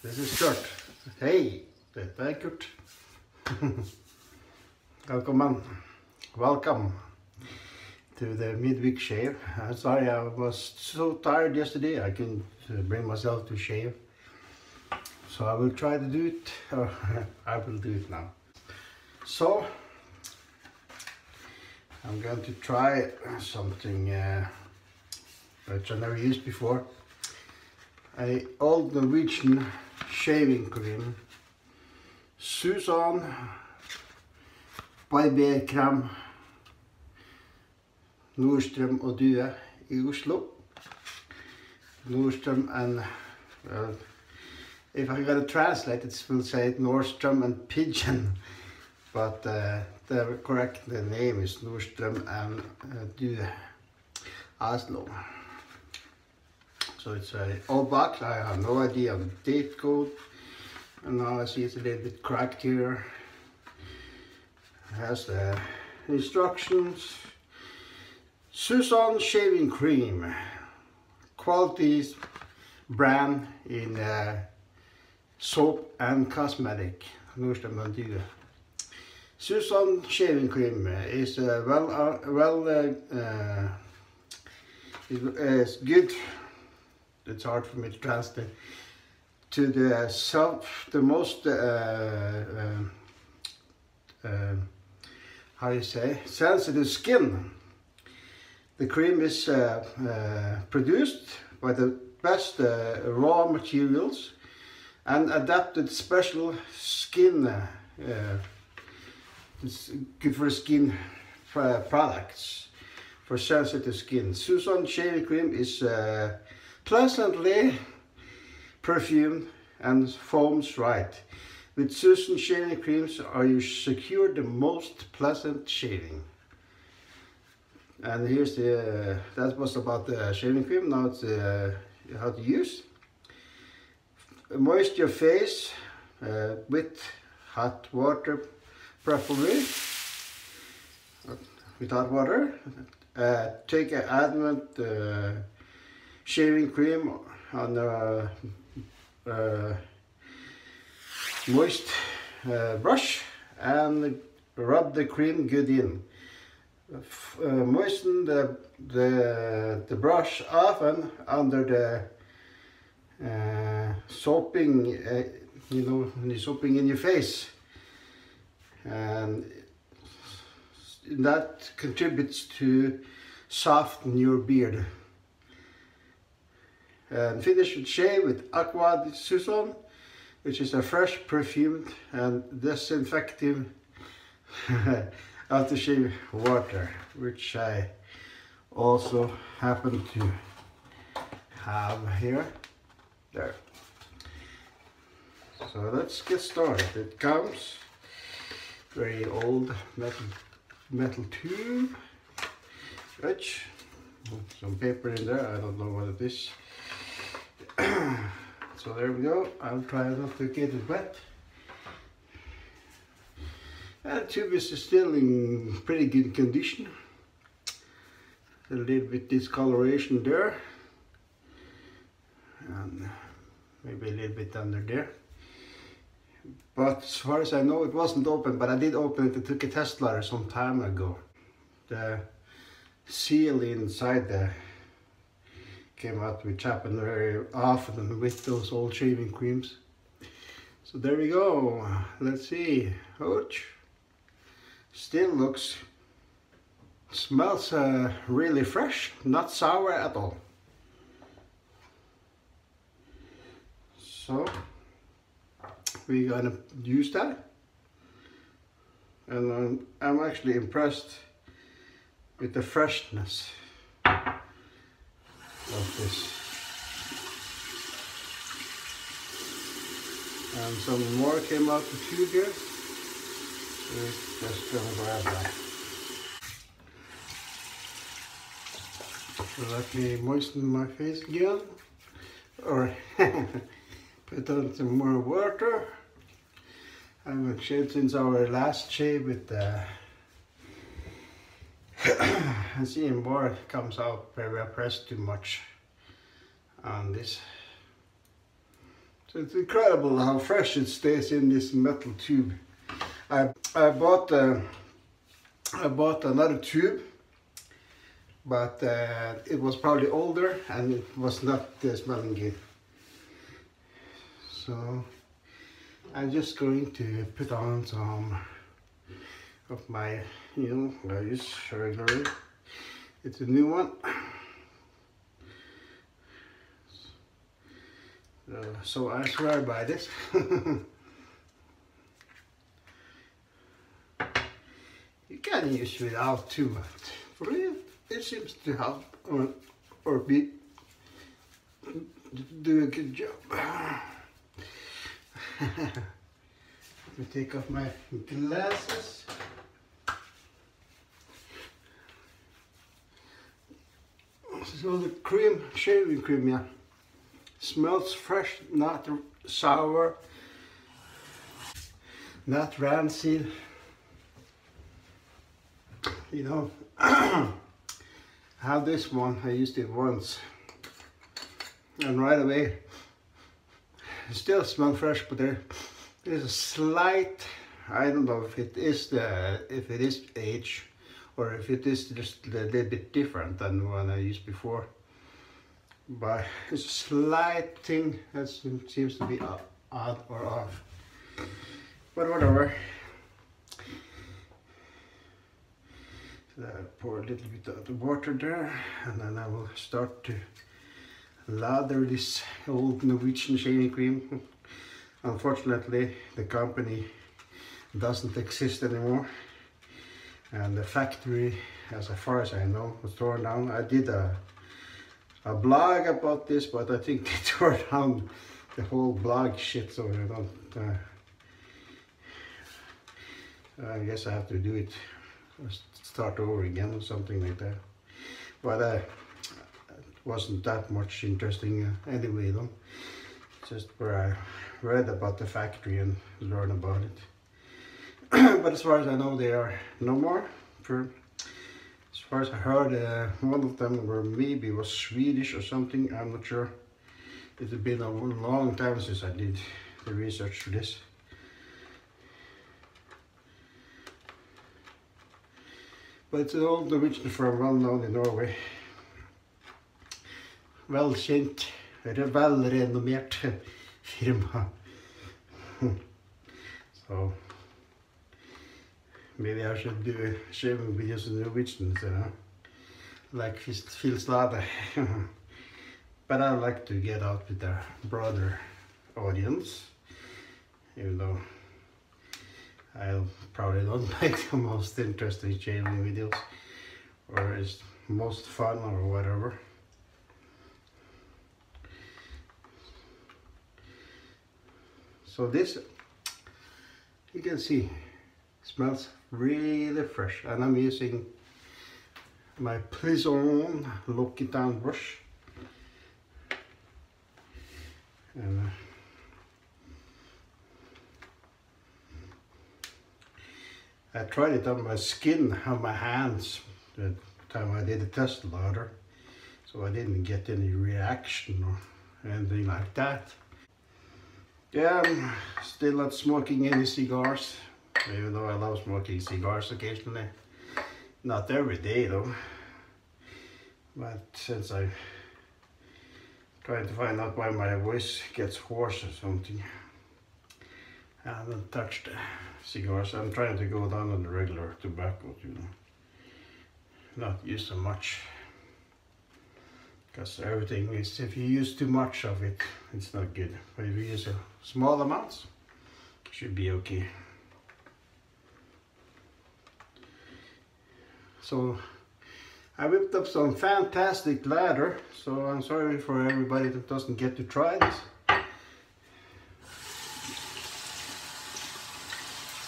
This is Kurt. Hej, detta är Kurt. Welcome to the midweek shave. I'm sorry, I was so tired yesterday I couldn't bring myself to shave. So I will try to do it, or I will do it now. So I'm going to try something which I never used before. An old Norwegian shaving cream. Susan barberkrem. Nordstrøm og Due i Oslo. Nordstrøm and if I'm going to translate it, will say Nordstrøm and Pigeon, but the correct name is Nordstrøm and Due Oslo. So it's an old box. I have no idea of the date code, and now I see it's a little bit cracked here. It has the instructions. Susan shaving cream, quality brand in soap and cosmetic. Nordstrøm and Due. Susan shaving cream is is good. It's hard for me to translate to the most how you say, sensitive skin. The cream is produced by the best raw materials and adapted special skin. It's good for skin products for sensitive skin. Susan shaving cream is pleasantly perfumed and foams right. With Susan shaving creams you secure the most pleasant shaving. And here's that was about the shaving cream. Now it's how to use. Moist your face with hot water, preferably with hot water. Take an advent shaving cream on a moist brush and rub the cream good in. Moisten the brush often under the soaping, you know, when you're soaping in your face, and that contributes to soften your beard. And finish with shave with Aqua Susan, which is a fresh, perfumed and disinfecting aftershave water, which I also happen to have here. There. So let's get started. It comes very old metal tube, which some paper in there. I don't know what it is. So there we go. I'll try not to get it wet. And the tube is still in pretty good condition. A little bit discoloration there, and maybe a little bit under there. But as far as I know, it wasn't open, but I did open it. I took a test ladder some time ago. The seal inside there came out, which happened very often with those old shaving creams. So there we go. Let's see. Ouch. Still smells really fresh, not sour at all. So we're gonna use that, and I'm actually impressed with the freshness of this. And some more came out the tube here. So just gonna grab that. So let me moisten my face again, or put on some more water. I haven't shaved since our last shave with the and seeing more comes out where I press too much on this. So it's incredible how fresh it stays in this metal tube. I bought another tube, but it was probably older and it was not smelling good. So I'm just going to put on some of my, I use regularly. It's a new one. So I swear by this. You can use without too much. For it seems to help or do a good job. Let me take off my glasses. So the cream, shaving cream, yeah, smells fresh, not sour, not rancid. You know, I have this one, I used it once, and right away, it still smells fresh, but there's a slight, I don't know if it is age, or if it is just a little bit different than the one I used before. But it's a slight thing that seems to be odd or off. But whatever. So I pour a little bit of the water there, and then I will start to lather this old Norwegian shaving cream. Unfortunately, the company doesn't exist anymore. And the factory, as far as I know, was torn down. I did a blog about this, but I think they tore down the whole blog shit, so I don't. I guess I have to do it, start over again or something like that. But it wasn't that much interesting anyway, though. Just where I read about the factory and learned about it. But as far as I know, they are no more. As far as I heard, one of them maybe was Swedish or something. I'm not sure. It had been a long time since I did the research for this. But it's an old Norwegian firm, well known in Norway. Velkjent, velrenommert firma. So maybe I should do shaving videos in Norwegian, like feels like. But I like to get out with a broader audience, even though I probably don't make the most interesting shaving videos, or is most fun or whatever. So this, you can see, smells really fresh, and I'm using my Prison Lock It Down brush. And I tried it on my skin, on my hands, the time I did the test ladder, so I didn't get any reaction or anything like that. Yeah, I'm still not smoking any cigars, even though I love smoking cigars occasionally. Not every day though. But since I'm trying to find out why my voice gets hoarse or something, I haven't touched cigars. I'm trying to go down on the regular tobacco, not use so much. Because everything is, if you use too much of it, it's not good. But if you use a small amounts, it should be okay. So I whipped up some fantastic lather, so I'm sorry for everybody that doesn't get to try this.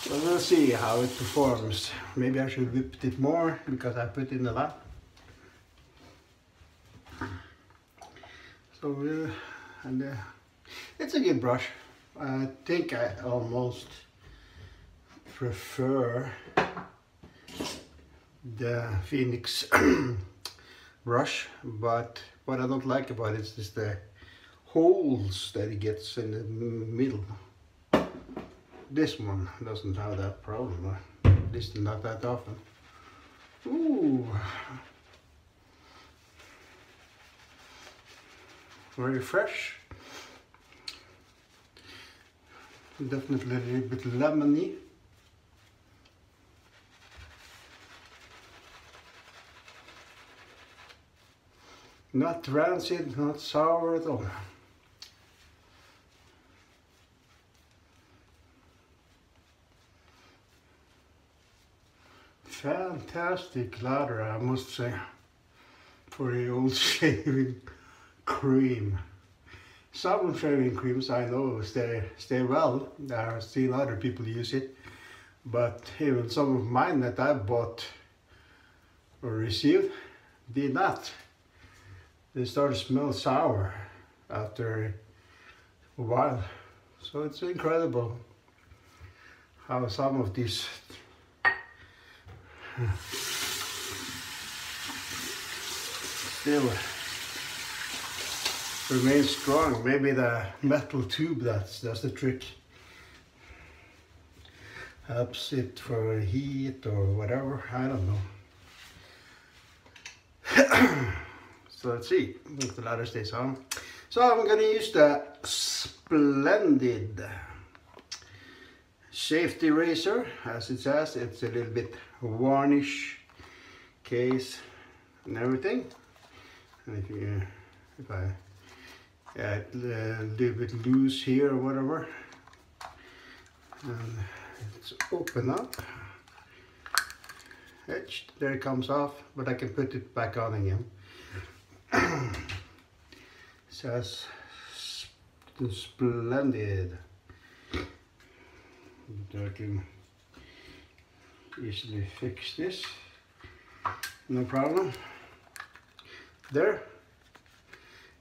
So we'll see how it performs. Maybe I should whip it more because I put in a lot. So it's a good brush. I think I almost prefer the Phoenix brush, but what I don't like about it is the holes that it gets in the middle. This one doesn't have that problem, at least not that often. Ooh, very fresh. Definitely a little bit lemony. Not rancid, not sour at all. Fantastic lather, I must say, for the old shaving cream. Some shaving creams I know stay well. I've seen other people use it, but even some of mine that I bought or received did not. They started to smell sour after a while. So it's incredible how some of these still remain strong. Maybe the metal tube does the trick. Helps it for heat or whatever, I don't know. So let's see if the ladder stays on. So I'm going to use the Splendid Shave razor. As it says, it's a little bit varnish case and everything. And if I a little bit loose here or whatever, and it's open up, edged, there it comes off, but I can put it back on again. Says Splendid. I can easily fix this, no problem. There.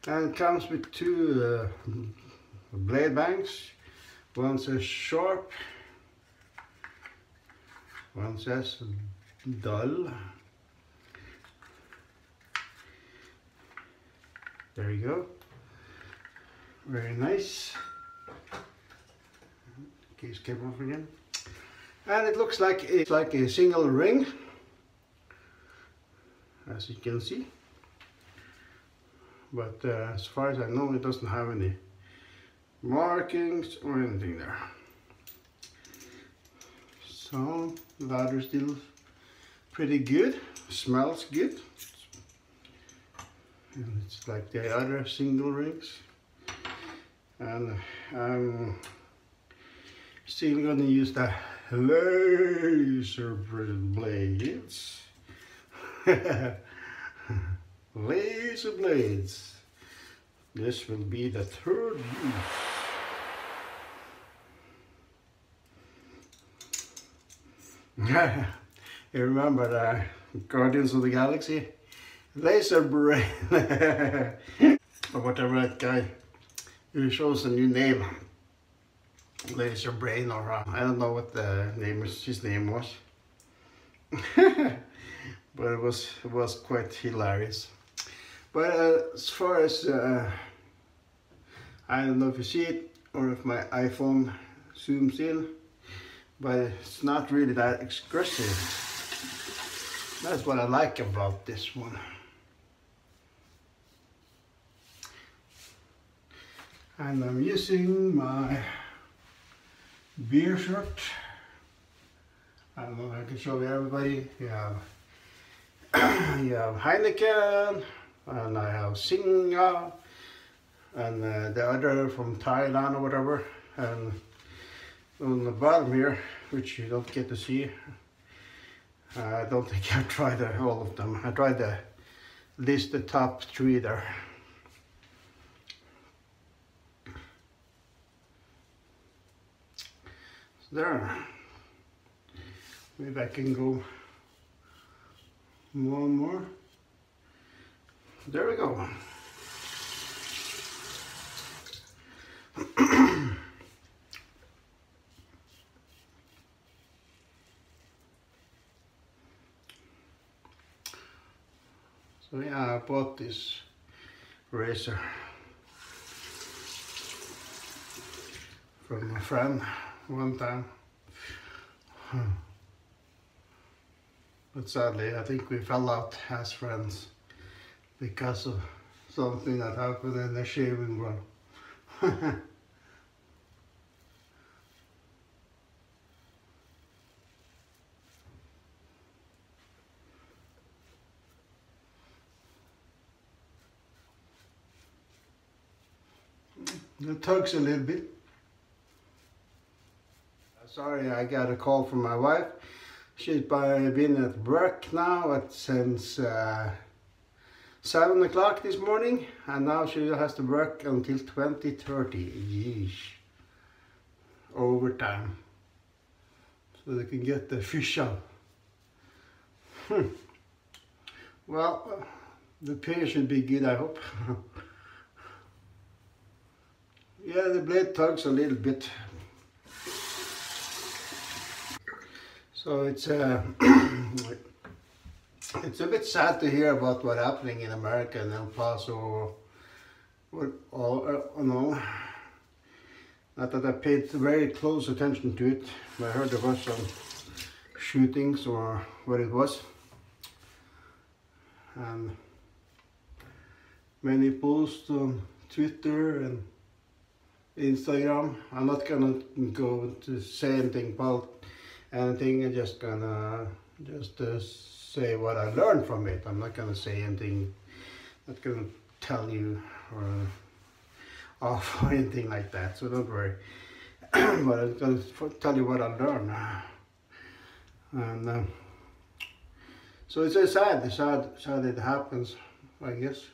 And it comes with two blade bangs. One says sharp, one says dull. There you go. Very nice. Case came off again. And it looks like it's like a single ring, as you can see. But as far as I know, it doesn't have any markings or anything there. So the ladder still pretty good, smells good. And it's like the other single rings. And I'm still gonna use the laser blades. Laser blades. This will be the third use. You remember the Guardians of the Galaxy? Laser brain. Or whatever that guy who shows a new name. Laser brain, or I don't know what the name is, his name was. But it was quite hilarious. But as far as I don't know if you see it or if my iPhone zooms in, but it's not really that expressive. That's what I like about this one. And I'm using my beer shirt. I don't know if I can show you everybody. You have Heineken, and I have Singa, and the other from Thailand or whatever. And on the bottom here, which you don't get to see, I don't think I've tried all of them. I tried at least the top 3 there. There. Maybe I can go one more. There we go. So yeah, I bought this razor from a friend one time. But sadly, I think we fell out as friends because of something that happened in the shaving room. It tugs a little bit. Sorry, I got a call from my wife. She's been at work now since 7 o'clock this morning, and now she has to work until 20:30. Yeesh. Overtime. So they can get the fish out. Well, the pay should be good, I hope. Yeah, the blade tugs a little bit. So it's it's a bit sad to hear about what's happening in America and El Paso. No, not that I paid very close attention to it. I heard there was some shootings or what it was, and many posts on Twitter and Instagram. I'm not gonna go to say anything about anything. I'm just gonna say what I learned from it. I'm not gonna say anything. Not gonna tell you or off or anything like that. So don't worry. But I'm gonna tell you what I learned. And so it's sad it happens, I guess.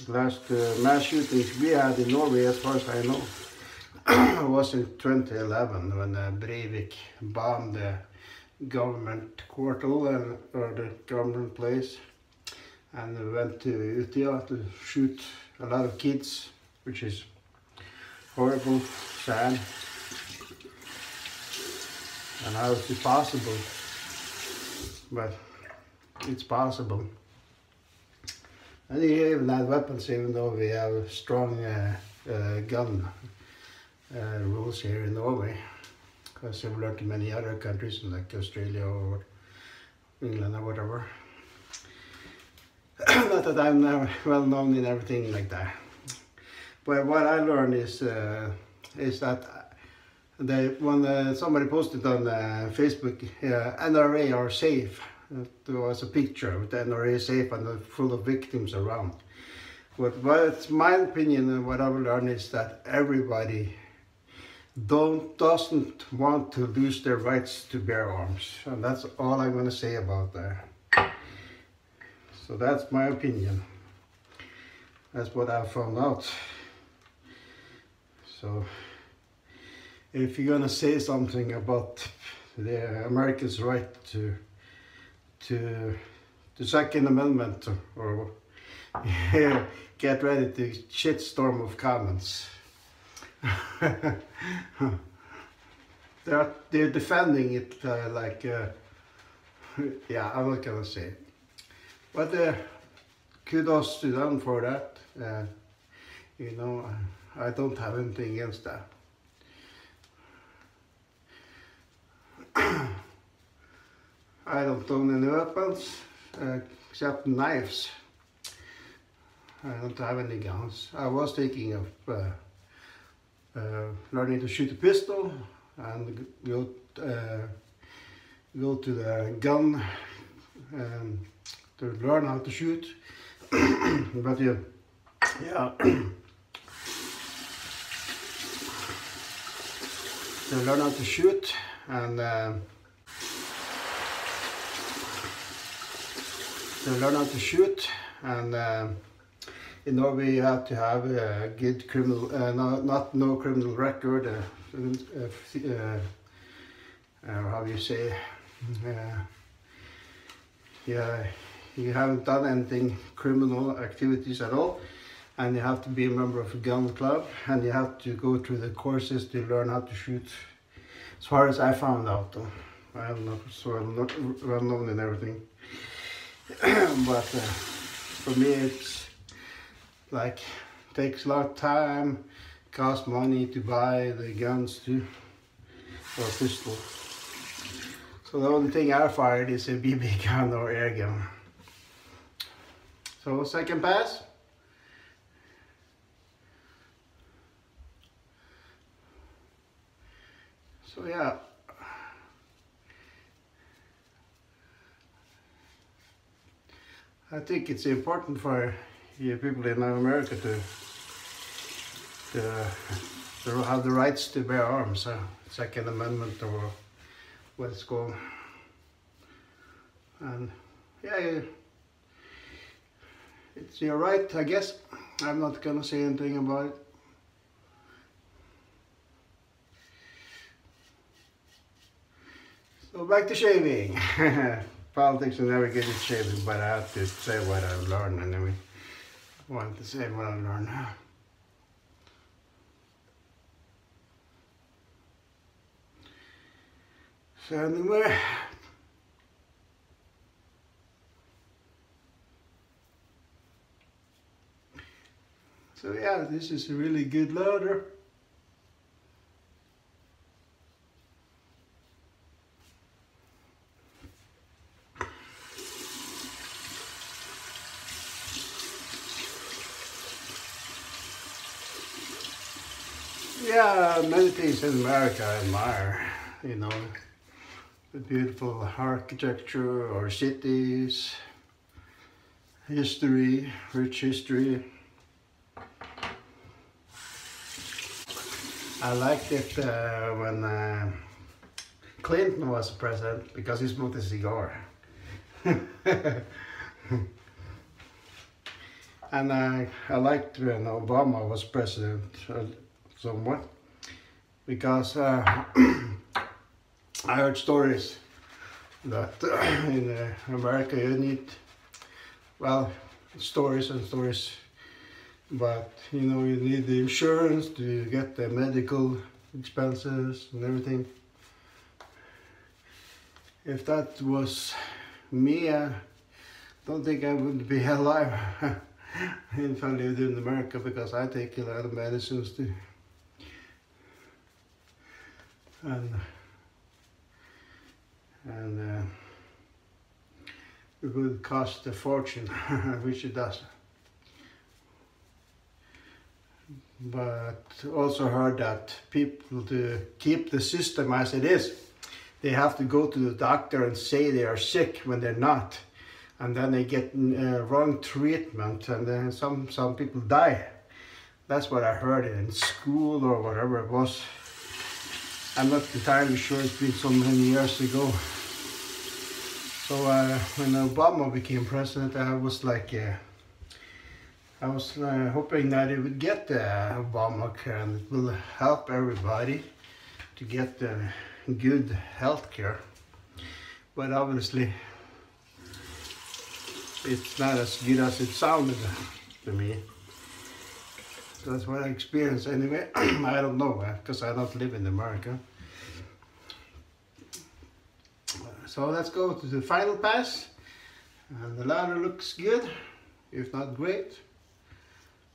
The last mass shootings we had in Norway, as far as I know, was in 2011 when Breivik bombed the government quarter or the government place, and went to Utøya to shoot a lot of kids, which is horrible, sad. And how is it possible? But it's possible. And he even had weapons, even though we have strong gun rules here in Norway, because similar to many other countries like Australia or England or whatever. Not that I'm well known in everything like that. But what I learned is that when somebody posted on Facebook, NRA are safe. There was a picture with the NRA safe and full of victims around. But it's my opinion, and what I've learned is that everybody doesn't want to lose their rights to bear arms, and that's all I'm going to say about that. So that's my opinion. That's what I found out. So if you're going to say something about the Americans' right to the Second Amendment, or get ready to shitstorm of comments. They're defending it yeah, I'm not gonna say it. But kudos to them for that. You know, I don't have anything against that. I don't own any weapons except knives. I don't have any guns. I was thinking of learning to shoot a pistol and go to the gun to learn how to shoot. But yeah. To learn how to shoot and in Norway you have to have a good criminal, no criminal record, how you say, yeah, you haven't done anything criminal activities at all, and you have to be a member of a gun club, and you have to go through the courses to learn how to shoot. As far as I found out, though, I am not so well known in everything. But for me it's like takes a lot of time, cost money to buy the guns too, or pistol. So the only thing I fired is a BB gun or air gun. So second pass. So yeah. I think it's important for you people in America to have the rights to bear arms, Second Amendment or what it's called. And yeah, it's your right, I guess. I'm not gonna say anything about it. So back to shaving. Politics are never good at shaving, but I have to say what I've learned anyway. I want to say what I've learned. So anyway, so yeah, this is a really good loader. Yeah, many things in America I admire, you know, the beautiful architecture or cities, history, rich history. I liked it when Clinton was president because he smoked a cigar. And I liked when Obama was president somewhat because I heard stories that in America you need, well, stories and stories, but you know, you need the insurance to get the medical expenses and everything. If that was me, I don't think I would be alive if I lived in America, because I take a lot of medicines too. And it would cost a fortune, which it does. But also heard that people, to keep the system as it is, they have to go to the doctor and say they are sick when they're not, and then they get wrong treatment, and then some people die. That's what I heard in school or whatever it was. I'm not entirely sure, it's been so many years ago. So when Obama became president, I was like, hoping that it would get Obamacare and it will help everybody to get good health care. But obviously, it's not as good as it sounded to me. That's what I experienced anyway. I don't know, because I don't live in America. So let's go to the final pass. And the ladder looks good, if not great.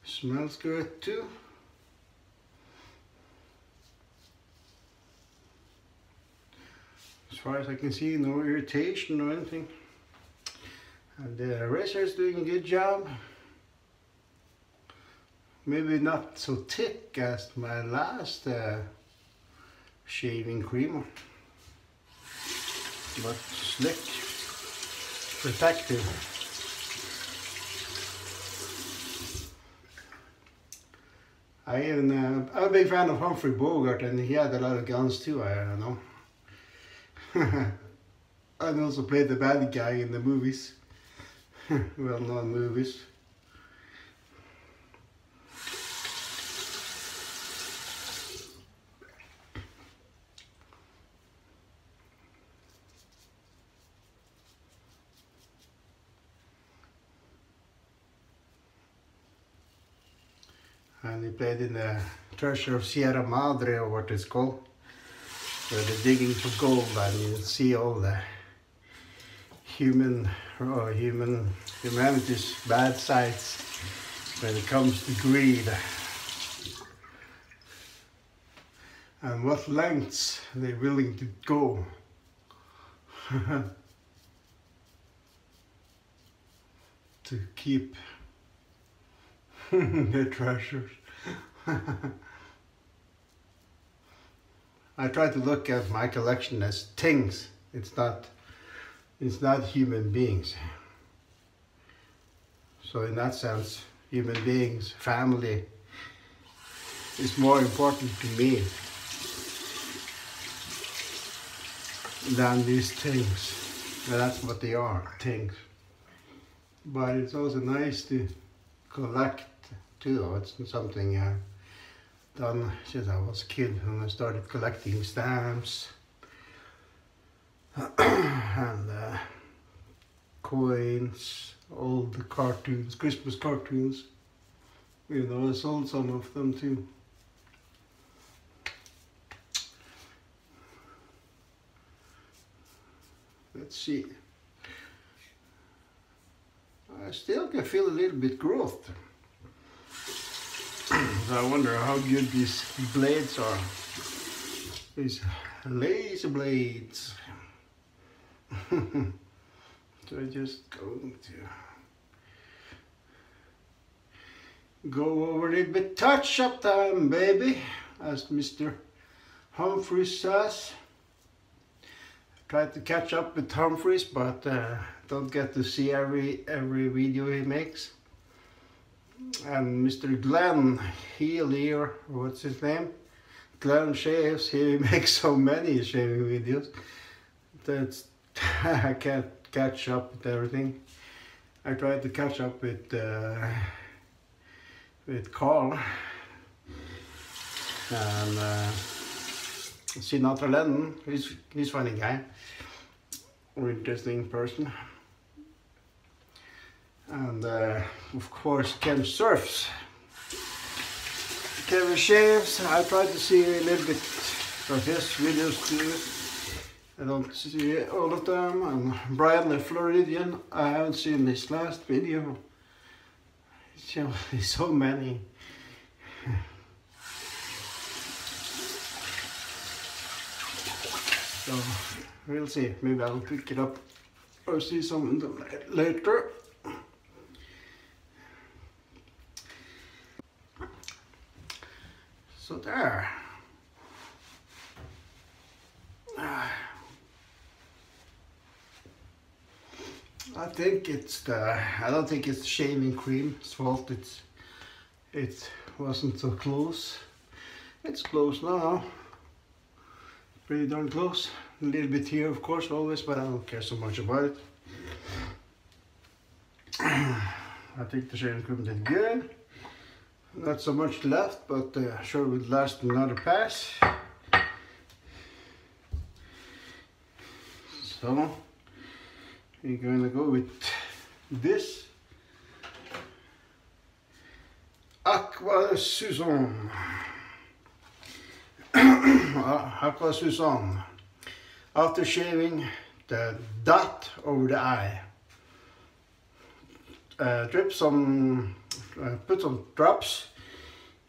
Smells good too. As far as I can see, no irritation or anything. And the razor is doing a good job. Maybe not so thick as my last shaving cream, but slick, protective. I'm a big fan of Humphrey Bogart, and he had a lot of guns too, I don't know. And also played the bad guy in the movies, well-known movies. And he played in the treasure of Sierra Madre, or what it's called, where they're digging for gold, and you see all the humanity's bad sides when it comes to greed. and what lengths they're willing to go to keep their treasures. I try to look at my collection as things. It's not human beings. So in that sense, human beings, family, is more important to me than these things. And that's what they are, things. But it's also nice to collect too. It's something I've done since I was a kid, when I started collecting stamps and coins, old cartoons, Christmas cartoons. You know, I sold some of them too. Let's see. I still can feel a little bit growth. So I wonder how good these blades are. These laser blades. So I'm just going to go over a little bit touch-up time, baby, as Mr. Humphries says. Try to catch up with Humphries, but don't get to see every video he makes. And Mr. Glenn Healy, or what's his name? Glenn Shaves, he makes so many shaving videos that I can't catch up with everything. I tried to catch up with Carl and Sinatra Lennon. He's a funny guy, or interesting person. And of course Ken Surfs. Kevin Shaves, I tried to see a little bit of his videos too. I don't see all of them. And Brian the Floridian, I haven't seen his last video. There's so many. So we'll see, maybe I'll pick it up or see some of them later. So there. I think it's I don't think it's the shaving cream's fault. It wasn't so close. It's close now. Pretty darn close. A little bit here, of course, always, but I don't care so much about it. I think the shaving cream did good. Not so much left, but sure would last another pass. So we're going to go with this Aqua Susan. Aqua Susan. After shaving the dot over the eye, put some drops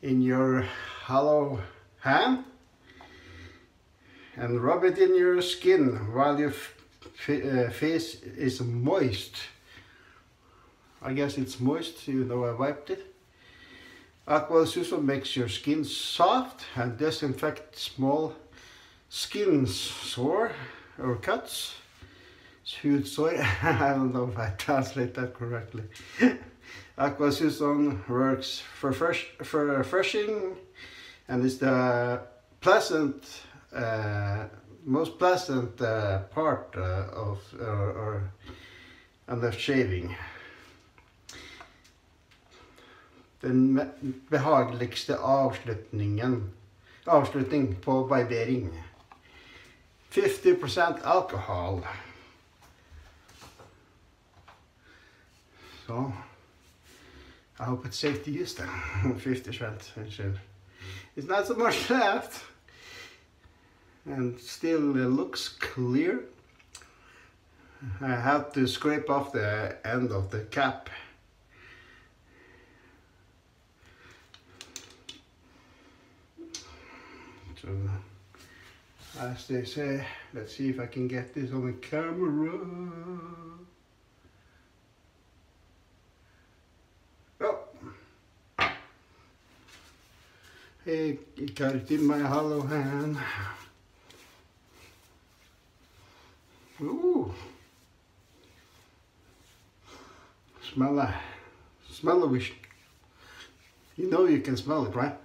in your hollow hand and rub it in your skin while your face is moist. I guess it's moist, even though I wiped it. Aqua Susan makes your skin soft and disinfects small skin sore or cuts. Hud sore. I don't know if I translate that correctly. Aqua Susan works for refreshing and is the pleasant, most pleasant part of the shaving. Den behageligste avslutning på barbering. 50% alcohol. So I hope it's safe to use them. 50%. It's not so much left. And still looks clear. I have to scrape off the end of the cap. So, as they say, let's see if I can get this on the camera. Oh! Hey, I got it in my hollow hand. Ooh! Smell-o-vish. You know you can smell it, right?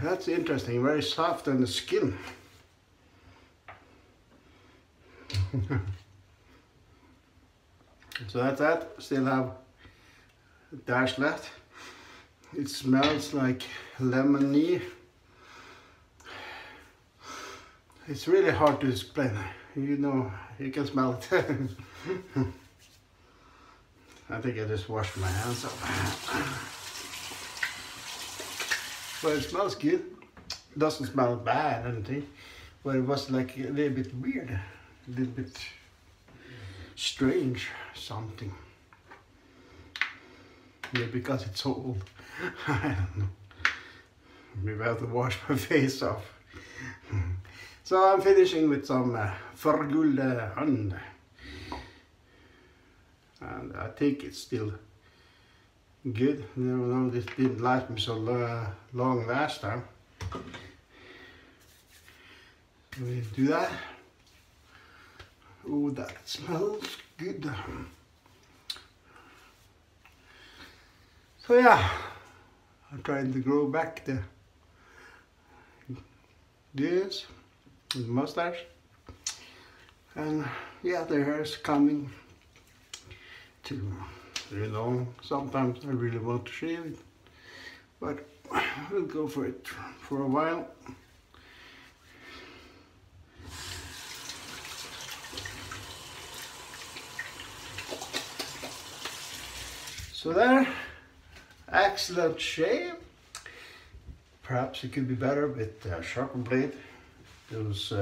That's interesting, very soft on the skin. So that's that. Still have a dash left. It smells like lemony. It's really hard to explain. You know, you can smell it. I think I just washed my hands up. But it smells good. It doesn't smell bad or anything. But it was like a little bit weird. A little bit strange something. Maybe because it's so old. I don't know. Maybe I have to wash my face off. So I'm finishing with some Forgulle Hand. And I think it's still good. You know, this didn't last me so long last time. We do that. Oh, that smells good. So yeah, I'm trying to grow back this mustache, and yeah, the hair is coming too. You know, sometimes I really want to shave it, but I'll go for it for a while. So there, excellent shave. Perhaps it could be better with a sharper blade. Those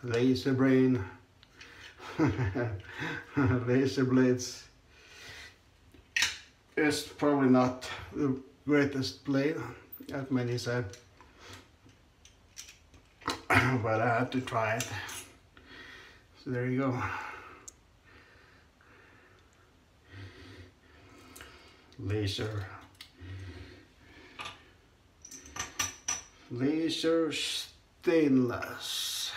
laser brain laser blades is probably not the greatest blade, as many said, but I had to try it. So there you go. Laser stainless.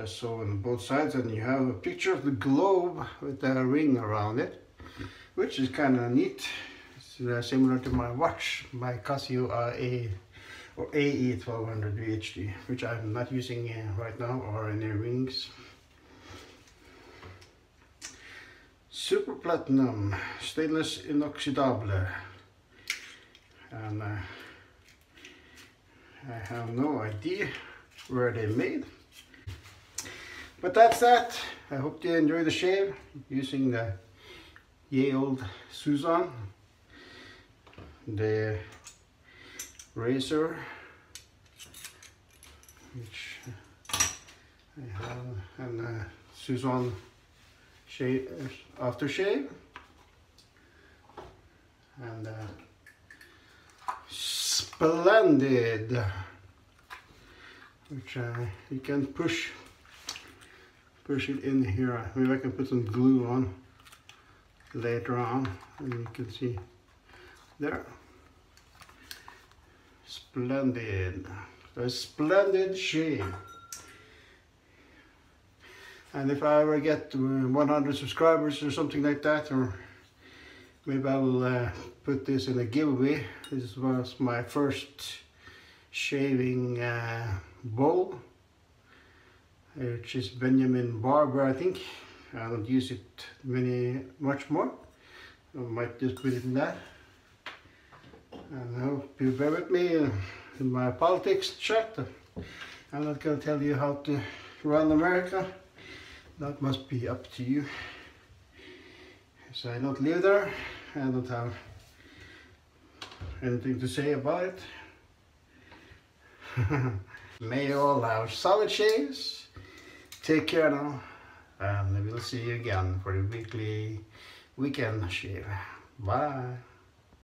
So on both sides, and you have a picture of the globe with a ring around it, which is kind of neat. It's similar to my watch, my Casio AE 1200 VHD, which I'm not using right now, or any rings. Super platinum, stainless inoxidable, and I have no idea where they made. But that's that. I hope you enjoy the shave using the ye old Susan, the razor, which I have, and Susan shave aftershave, and Splendid, which you can push it in here. Maybe I can put some glue on later on, and you can see there. Splendid, a Splendid Shave. And if I ever get 100 subscribers or something like that, or maybe I will put this in a giveaway. This was my first shaving bowl, which is Benjamin Barber, I think. I don't use it much more. I might just put it in that. And I hope you bear with me in my politics chat. I'm not going to tell you how to run America. That must be up to you. So I don't live there. I don't have anything to say about it. May you all have solid shaves. Take care now, and we'll see you again for the weekend shave. Bye.